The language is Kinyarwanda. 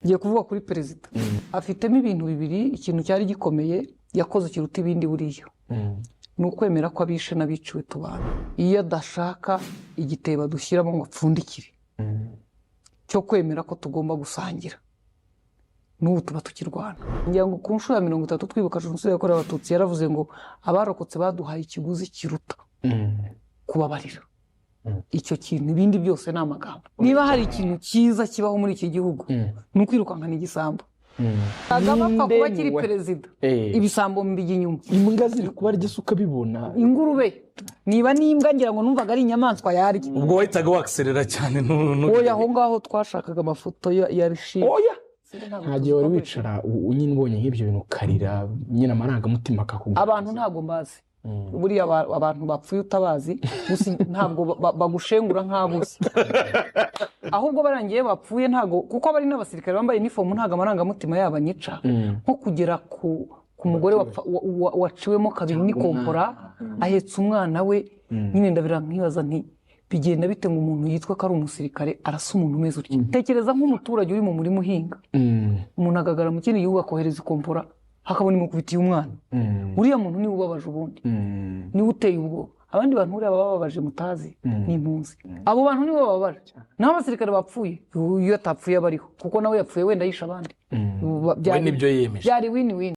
ngiye kuvuga kuri perezida afitemo ibintu bibiri. Ikintu cyari gikomeye yakoze kiruta ibindi buriyo ni ukwemera ko abishe n'abiciwe tubana. Iyo adashaka igiteba dushyiramo ngo apfundikire cyo kwemera ko tugomba gusangira, n'ubu tuba tukirwana. Ngira ngo ku nshuro ya 30 twibuka Jenoside yakorewe Abatutsi yaravuze ngo abarokotse baduhaye ikiguzi kiruta kubabarira. Icyo kintu ibindi byose ni amagambo. Niba hari ikintu cyiza kibaho muri iki gihugu ni ukwirukankana igisambo. Kagame apfa kuba kiri perezida, ibisambo mbijya inyuma. Imbwa ziri kuba ry'isuka bibona. Ingurube niba n'imbwa ngira ngo numvaga ari inyamaswa yarya. Ubwo wahitaga wakserera cyane oya aho ngaho twashakaga amafoto ya Rishi. Oya ntagiye wari wicara unyine ubonye nk'ibyo bintu karira nyine amarangamutima akakugwa. Abantu ntago mbazi. Buriya abantu bapfuye utabazi ntabwo bagushengura nk'abuzi. Ahubwo barangiye bapfuye ntago kuko bari n'abasirikare bambaye uniform ntago amarangamutima yabanyica. Nko kugera ku mugore waciwemo kabiri ni kompora ahetse umwana we, nyine ndabira nkibaza nti bigenda bite ngo umuntu yitwa ko ari umusirikare arasa umuntu umeze utyo. Tekereza nk'umuturage uri mu murimo uhinga, umuntu agagara mu kindi gihugu akohereza ikompora hakabona imukubitiye umwana. Uriya muntu ni ubabaje ubundi, ni uteye ubwo. Abandi bantu uriya bababaje mutazi ni impunzi. Abo bantu ni bo bababaje. Naho abasirikare bapfuye iyo atapfuye abariho kuko nawe yapfuye wenda yisha abandi. we nibyo yemeje. Byari win-win.